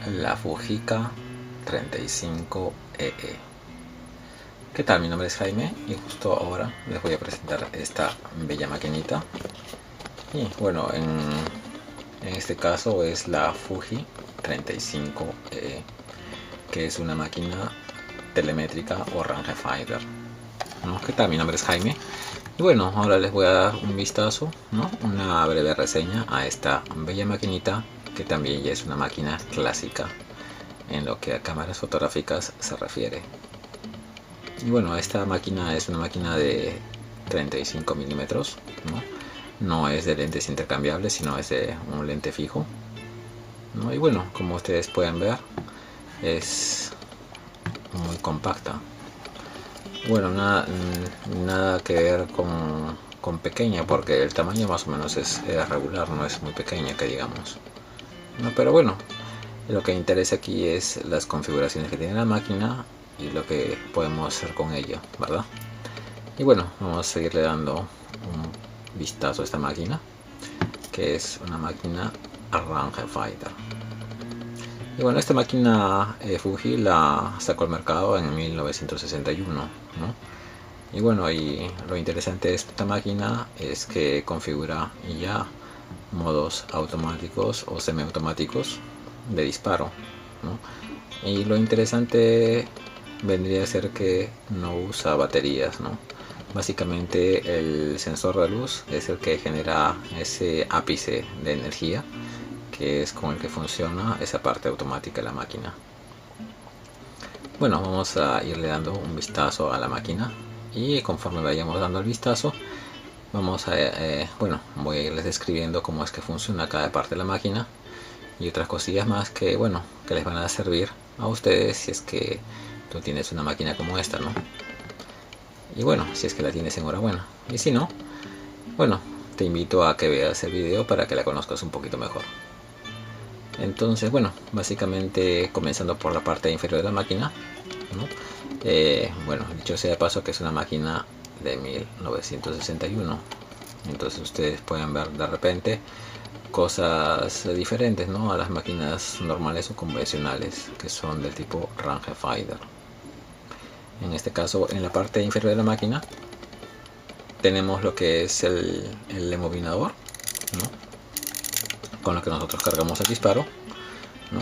la Fujica 35EE. ¿Qué tal? Mi nombre es Jaime y justo ahora les voy a presentar esta bella maquinita. Y bueno, en este caso es la Fuji 35EE, que es una máquina telemétrica o rangefinder, ¿no? ¿Qué tal? Mi nombre es Jaime y bueno, ahora les voy a dar un vistazo, ¿no? Una breve reseña a esta bella maquinita, que también ya es una máquina clásica en lo que a cámaras fotográficas se refiere. Y bueno, esta máquina es una máquina de 35 milímetros, ¿no? No es de lentes intercambiables, sino es de un lente fijo, ¿no? Y bueno, como ustedes pueden ver, es muy compacta. Bueno, nada que ver con pequeña, porque el tamaño más o menos es regular, no es muy pequeña que digamos, ¿no? Pero bueno, lo que interesa aquí es las configuraciones que tiene la máquina y lo que podemos hacer con ello, ¿verdad? Y bueno, vamos a seguirle dando un vistazo a esta máquina, que es una máquina rangefinder. Y bueno, esta máquina Fuji la sacó al mercado en 1961, ¿no? Y bueno, y lo interesante de esta máquina es que configura ya modos automáticos o semiautomáticos de disparo, ¿no? Y lo interesante vendría a ser que no usa baterías, ¿no? Básicamente el sensor de luz es el que genera ese ápice de energía, que es con el que funciona esa parte automática de la máquina. Bueno, vamos a irle dando un vistazo a la máquina y conforme vayamos dando el vistazo vamos a, bueno, voy a irles describiendo cómo es que funciona cada parte de la máquina y otras cosillas más que, bueno, que les van a servir a ustedes si es que tú tienes una máquina como esta, ¿no? Y bueno, si es que la tienes, enhorabuena, y si no, bueno, te invito a que veas el video para que la conozcas un poquito mejor. Entonces, bueno, básicamente comenzando por la parte inferior de la máquina, ¿no? Bueno, dicho sea de paso que es una máquina de 1961, entonces ustedes pueden ver de repente cosas diferentes, ¿no?, a las máquinas normales o convencionales que son del tipo rangefinder. En este caso, en la parte inferior de la máquina tenemos lo que es el embobinador, ¿no?, con lo que nosotros cargamos el disparo, ¿no?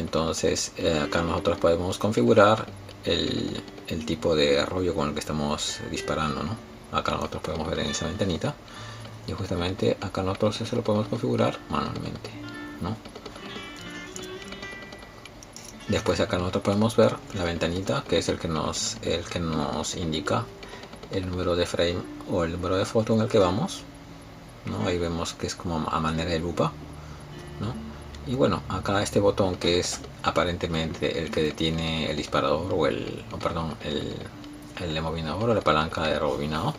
Entonces acá nosotros podemos configurar el tipo de rollo con el que estamos disparando, ¿no? Acá nosotros podemos ver en esa ventanita y justamente acá nosotros eso lo podemos configurar manualmente, ¿no? Después acá nosotros podemos ver la ventanita, que es el que nos indica el número de frame o el número de foto en el que vamos, ¿no? Ahí vemos que es como a manera de lupa, ¿no? Y bueno, acá este botón que es aparentemente el que detiene el disparador o el embobinador o la palanca de rebobinado,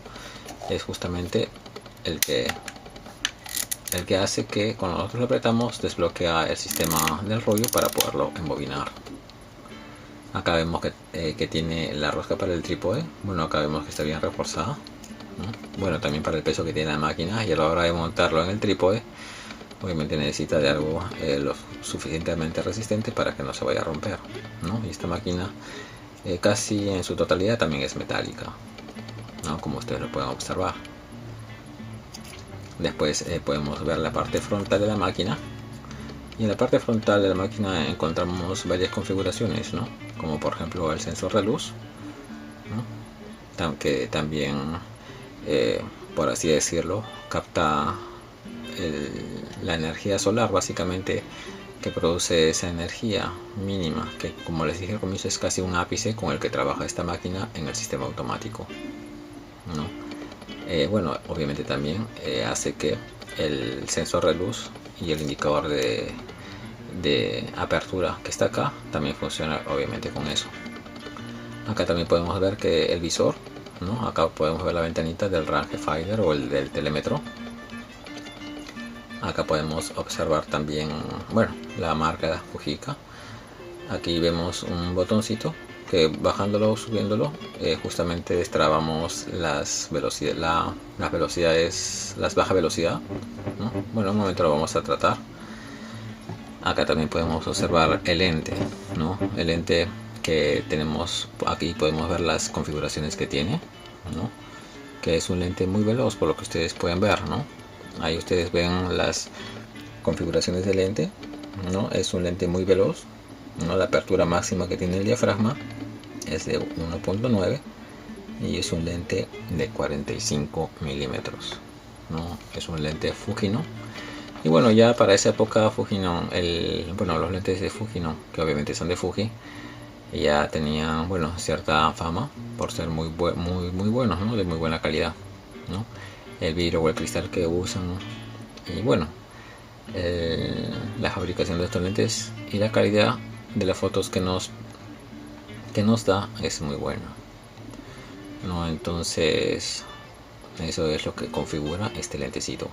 es justamente el que hace que cuando nosotros lo apretamos desbloquea el sistema del rollo para poderlo embobinar. Acá vemos que tiene la rosca para el trípode. Bueno, acá vemos que está bien reforzada, ¿no? Bueno, también para el peso que tiene la máquina, y a la hora de montarlo en el trípode obviamente necesita de algo lo suficientemente resistente para que no se vaya a romper, ¿no? Y esta máquina casi en su totalidad también es metálica, ¿no?, como ustedes lo pueden observar. Después podemos ver la parte frontal de la máquina, y en la parte frontal de la máquina encontramos varias configuraciones, ¿no?, como por ejemplo el sensor de luz, ¿no?, que también por así decirlo capta la energía solar, básicamente, que produce esa energía mínima, que como les dije al comienzo es casi un ápice con el que trabaja esta máquina en el sistema automático, ¿no? Bueno, obviamente también hace que el sensor de luz y el indicador de apertura que está acá también funciona obviamente con eso. Acá también podemos ver que el visor, ¿no?, acá podemos ver la ventanita del rangefinder o el del telémetro. Acá podemos observar también, bueno, la marca Fujica. Aquí vemos un botoncito que bajándolo o subiéndolo justamente destrabamos las velocidades, las baja velocidad, ¿no? Bueno, un momento lo vamos a tratar. Acá también podemos observar el lente, ¿no? El lente que tenemos aquí, podemos ver las configuraciones que tiene, ¿no? Que es un lente muy veloz, por lo que ustedes pueden ver, ¿no? Ahí ustedes ven las configuraciones del lente, ¿no? Es un lente muy veloz, ¿no? La apertura máxima que tiene el diafragma es de 1.9 y es un lente de 45 milímetros, ¿no? Es un lente Fujinon. Y bueno, ya para esa época Fujinon, los lentes de Fujinon, que obviamente son de Fuji, ya tenían, bueno, cierta fama por ser muy buenos, ¿no? De muy buena calidad, ¿no? El vidrio o el cristal que usan, y bueno, la fabricación de estos lentes y la calidad de las fotos que nos da es muy buena, ¿no? Entonces eso es lo que configura este lentecito,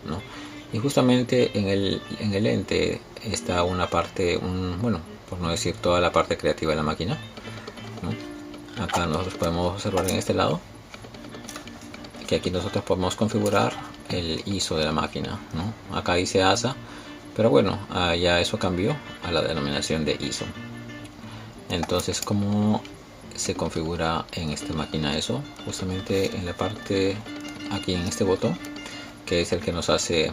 ¿no? Y justamente en el lente está una parte, bueno, por no decir toda la parte creativa de la máquina, ¿no? Acá nosotros podemos observar en este lado que aquí nosotros podemos configurar el ISO de la máquina, ¿no? Acá dice ASA, pero bueno, ya eso cambió a la denominación de ISO. Entonces, ¿cómo se configura en esta máquina eso? Justamente en la parte aquí en este botón, que es el que nos hace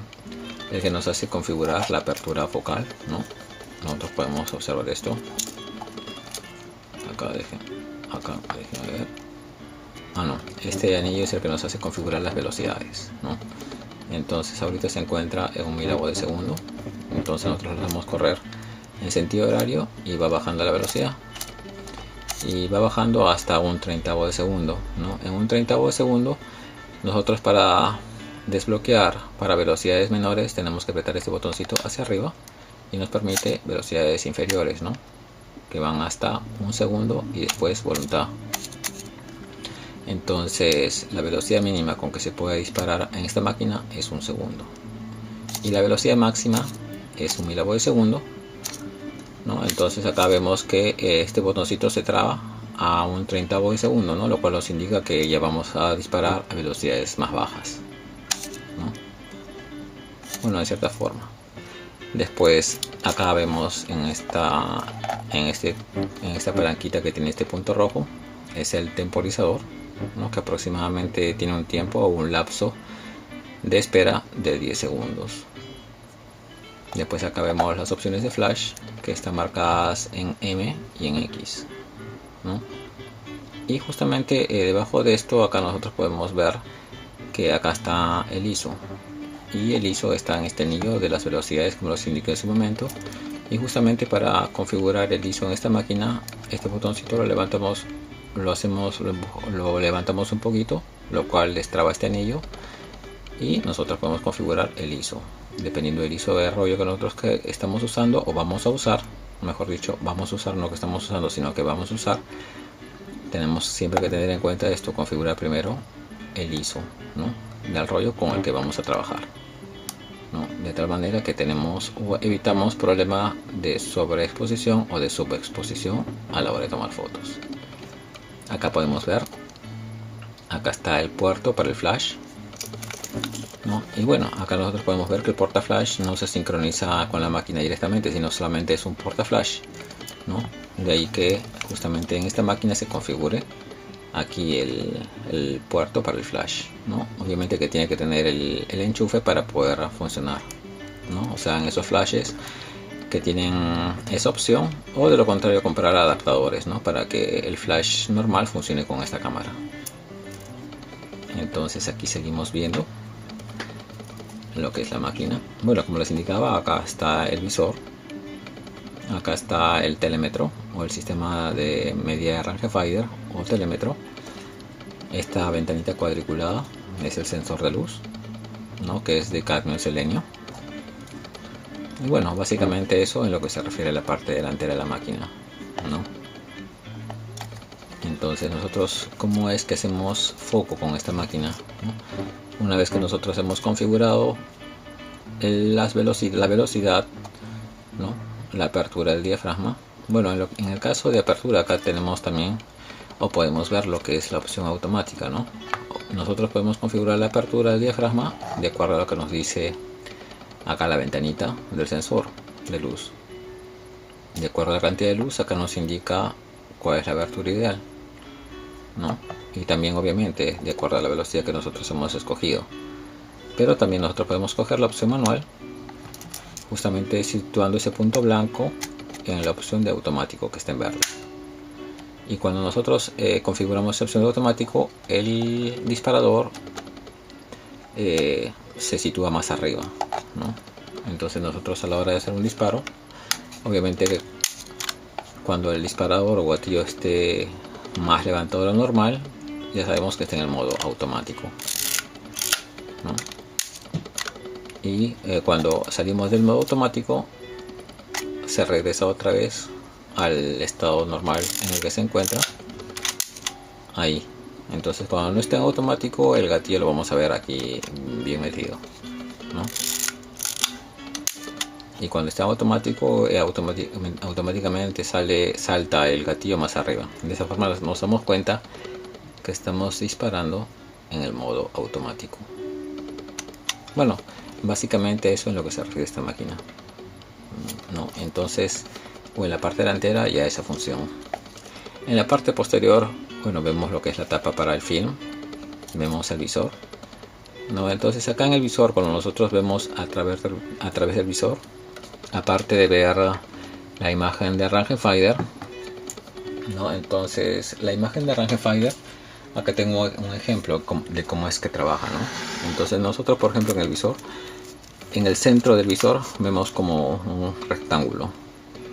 configurar la apertura focal, ¿no? Nosotros podemos observar esto. Acá déjenme ver. No, este anillo es el que nos hace configurar las velocidades, ¿no? Entonces ahorita se encuentra en 1.000avo de segundo. Entonces nosotros lo hacemos correr en sentido horario y va bajando la velocidad. Y va bajando hasta un 30avo de segundo, ¿no? En un 30avo de segundo, nosotros para desbloquear para velocidades menores tenemos que apretar este botoncito hacia arriba y nos permite velocidades inferiores, ¿no? Que van hasta un segundo y después voluntad. Entonces la velocidad mínima con que se puede disparar en esta máquina es un segundo y la velocidad máxima es 1.000avo de segundo, ¿no? Entonces acá vemos que este botoncito se traba a un 30avo de segundo, ¿no? Lo cual nos indica que ya vamos a disparar a velocidades más bajas, ¿no? Bueno, de cierta forma. Después acá vemos en esta palanquita que tiene este punto rojo, es el temporizador, ¿no? Que aproximadamente tiene un tiempo o un lapso de espera de 10 segundos. Después acá vemos las opciones de flash que están marcadas en M y en X, ¿no? Y justamente debajo de esto acá nosotros podemos ver que acá está el ISO, y el ISO está en este anillo de las velocidades como los indiqué en su momento. Y justamente para configurar el ISO en esta máquina, este botoncito lo levantamos, lo levantamos un poquito, lo cual destraba este anillo y nosotros podemos configurar el ISO dependiendo del ISO de rollo que nosotros estamos usando o vamos a usar, mejor dicho, vamos a usar, no que estamos usando sino que vamos a usar. Tenemos siempre que tener en cuenta esto, configurar primero el ISO, ¿no? Del rollo con el que vamos a trabajar, ¿no? De tal manera que tenemos o evitamos problemas de sobreexposición o de subexposición a la hora de tomar fotos. Acá podemos ver, acá está el puerto para el flash, ¿no? Y bueno, acá nosotros podemos ver que el porta flash no se sincroniza con la máquina directamente, sino solamente es un porta flash, ¿no? De ahí que justamente en esta máquina se configure aquí el puerto para el flash, ¿no? Obviamente que tiene que tener el enchufe para poder funcionar, ¿no? O sea, en esos flashes que tienen esa opción, o de lo contrario comprar adaptadores, ¿no? Para que el flash normal funcione con esta cámara. Entonces aquí seguimos viendo lo que es la máquina. Bueno, como les indicaba, acá está el visor, acá está el telémetro o el sistema de media rangefinder o telémetro. Esta ventanita cuadriculada es el sensor de luz, ¿no? Que es de cadmio selenio. Y bueno, básicamente eso en lo que se refiere a la parte delantera de la máquina, ¿no? Entonces nosotros, ¿cómo es que hacemos foco con esta máquina, ¿no? Una vez que nosotros hemos configurado la velocidad, ¿no? La apertura del diafragma. Bueno, en el caso de apertura acá tenemos también, o podemos ver lo que es la opción automática, ¿no? Nosotros podemos configurar la apertura del diafragma de acuerdo a lo que nos dice acá la ventanita del sensor, de luz. De acuerdo a la cantidad de luz, acá nos indica cuál es la abertura ideal, ¿no? Y también obviamente de acuerdo a la velocidad que nosotros hemos escogido. Pero también nosotros podemos coger la opción manual, justamente situando ese punto blanco en la opción de automático que está en verde. Y cuando nosotros configuramos esa opción de automático, el disparador se sitúa más arriba, ¿no? Entonces nosotros a la hora de hacer un disparo, obviamente cuando el disparador o gatillo esté más levantado de lo normal, ya sabemos que está en el modo automático, ¿no? Y cuando salimos del modo automático, se regresa otra vez al estado normal en el que se encuentra ahí. Entonces cuando no esté en automático, el gatillo lo vamos a ver aquí bien metido, ¿no? Y cuando está automático, automáticamente salta el gatillo más arriba. De esa forma nos damos cuenta que estamos disparando en el modo automático. Bueno, básicamente eso es lo que se refiere a esta máquina, ¿no? Entonces, en la parte delantera ya esa función. En la parte posterior, bueno, vemos lo que es la tapa para el film, vemos el visor, ¿no? Entonces acá en el visor, cuando nosotros vemos a través del visor, aparte de ver la imagen de rangefinder, ¿no? Entonces la imagen de rangefinder, acá tengo un ejemplo de cómo es que trabaja, ¿no? Entonces nosotros, por ejemplo, en el visor, en el centro del visor vemos como un rectángulo,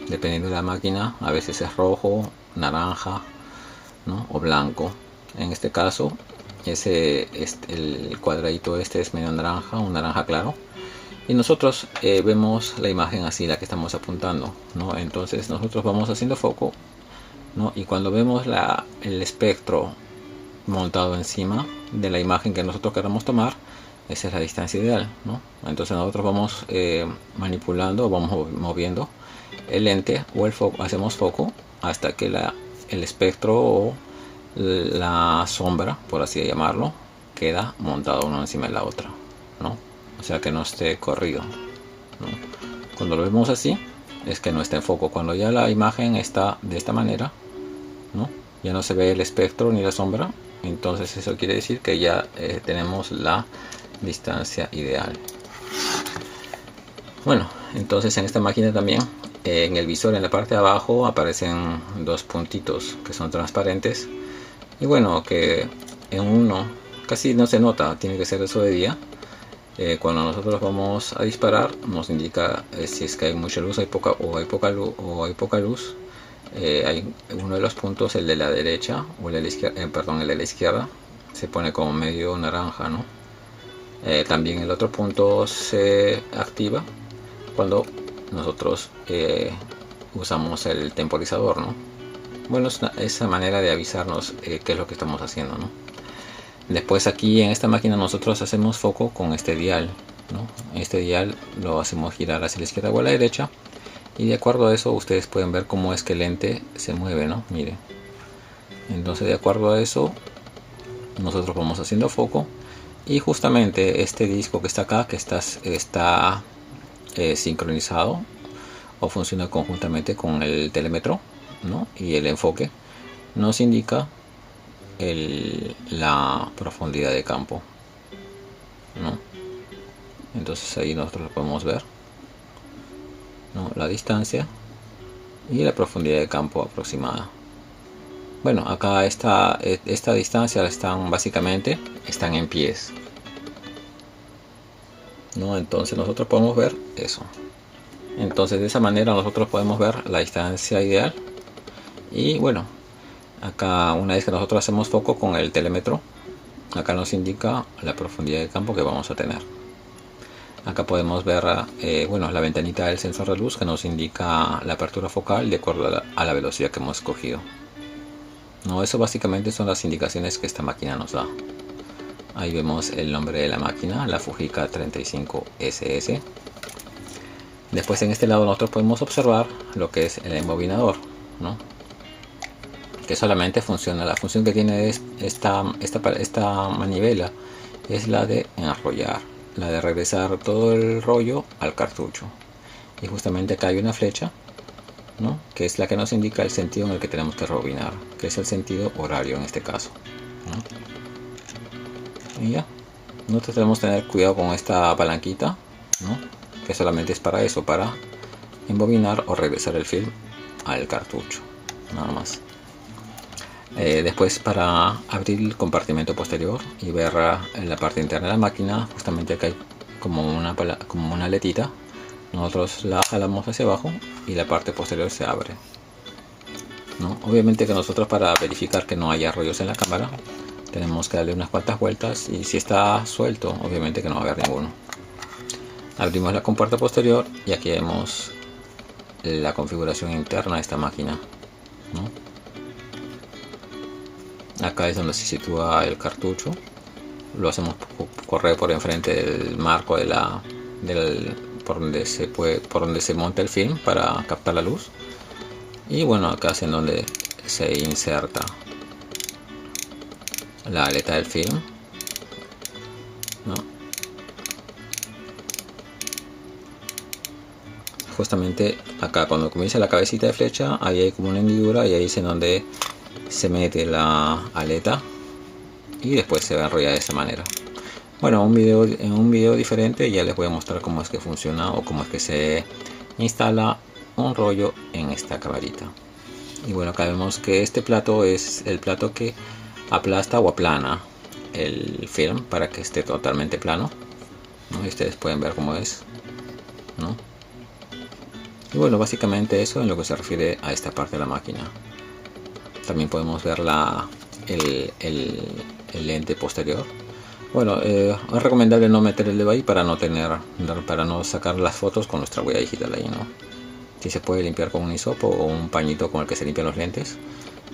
dependiendo de la máquina, a veces es rojo, naranja, ¿no? O blanco. En este caso el cuadradito este es medio naranja, un naranja claro, y nosotros vemos la imagen así, la que estamos apuntando, ¿no? Entonces nosotros vamos haciendo foco, ¿no? Y cuando vemos el espectro montado encima de la imagen que nosotros queramos tomar, esa es la distancia ideal, ¿no? Entonces nosotros vamos manipulando, vamos moviendo el lente o el foco, hacemos foco hasta que el espectro o la sombra, por así llamarlo, queda montado uno encima de la otra, ¿no? O sea que no esté corrido, ¿no? Cuando lo vemos así es que no está en foco. Cuando ya la imagen está de esta manera, ¿no? Ya no se ve el espectro ni la sombra, entonces eso quiere decir que ya tenemos la distancia ideal. Bueno, entonces en esta máquina también en el visor, en la parte de abajo, aparecen dos puntitos que son transparentes, y bueno, que en uno casi no se nota, tiene que ser eso de día. Cuando nosotros vamos a disparar nos indica si es que hay mucha luz, hay poca luz. Hay uno de los puntos, el de la derecha o el de la izquierda, perdón, el de la izquierda se pone como medio naranja, ¿no? También el otro punto se activa cuando nosotros usamos el temporizador, ¿no? Bueno, es esa manera de avisarnos qué es lo que estamos haciendo, ¿no? Después aquí en esta máquina nosotros hacemos foco con este dial, ¿no? Este dial lo hacemos girar hacia la izquierda o a la derecha, y de acuerdo a eso ustedes pueden ver cómo es que el lente se mueve, ¿no? Miren. Entonces de acuerdo a eso nosotros vamos haciendo foco, y justamente este disco que está acá, que está sincronizado o funciona conjuntamente con el telémetro, ¿no? Y el enfoque nos indica la profundidad de campo, ¿no? Entonces ahí nosotros lo podemos ver, ¿no? La distancia y la profundidad de campo aproximada. Bueno, acá esta distancia básicamente están en pies, ¿no? Entonces nosotros podemos ver eso. Entonces de esa manera nosotros podemos ver la distancia ideal. Y bueno, acá una vez que nosotros hacemos foco con el telémetro, acá nos indica la profundidad de campo que vamos a tener. Acá podemos ver bueno, la ventanita del sensor de luz que nos indica la apertura focal de acuerdo a la velocidad que hemos escogido, ¿no? Eso básicamente son las indicaciones que esta máquina nos da. Ahí vemos el nombre de la máquina, la Fujica 35SS. Después en este lado nosotros podemos observar lo que es el embobinador, ¿no? Que solamente funciona, la función que tiene es esta manivela es la de enrollar, la de regresar todo el rollo al cartucho. y justamente acá hay una flecha, ¿no?, que es la que nos indica el sentido en el que tenemos que rebobinar, que es el sentido horario en este caso, ¿no? Y ya, nosotros tenemos que tener cuidado con esta palanquita, ¿no?, que solamente es para eso, para embobinar o regresar el film al cartucho, nada más. Después, para abrir el compartimento posterior y ver en la parte interna de la máquina, justamente acá hay como una aletita. Nosotros la jalamos hacia abajo y la parte posterior se abre, ¿no? Obviamente que nosotros, para verificar que no haya rollos en la cámara, tenemos que darle unas cuantas vueltas, y si está suelto, obviamente que no va a haber ninguno. Abrimos la compuerta posterior y aquí vemos la configuración interna de esta máquina, ¿no? Acá es donde se sitúa el cartucho. Lo hacemos correr por enfrente del marco de por donde se monta el film para captar la luz. Y bueno, acá es en donde se inserta la aleta del film, ¿no? Justamente acá, cuando comienza la cabecita de flecha, ahí hay como una hendidura, y ahí es en donde se mete la aleta y después se va a enrollar de esa manera. Bueno, en un video diferente ya les voy a mostrar cómo es que funciona o cómo es que se instala un rollo en esta camarita. Y bueno, acá vemos que este plato es el plato que aplasta o aplana el film para que esté totalmente plano, ¿no? Y ustedes pueden ver cómo es, ¿no? Y bueno, básicamente eso en lo que se refiere a esta parte de la máquina. También podemos ver el lente posterior. Bueno, es recomendable no meter el dedo ahí para no sacar las fotos con nuestra huella digital ahí, ¿no? Si se puede limpiar con un hisopo o un pañito con el que se limpian los lentes,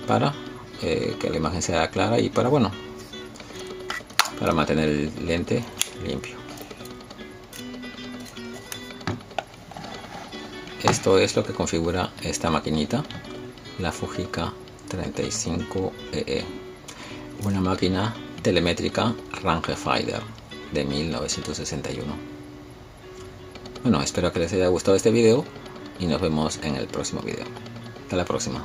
para que la imagen sea clara y para mantener el lente limpio. Esto es lo que configura esta maquinita, la Fujica 35EE, una máquina telemétrica Rangefinder de 1961. Bueno, espero que les haya gustado este video y nos vemos en el próximo video. Hasta la próxima.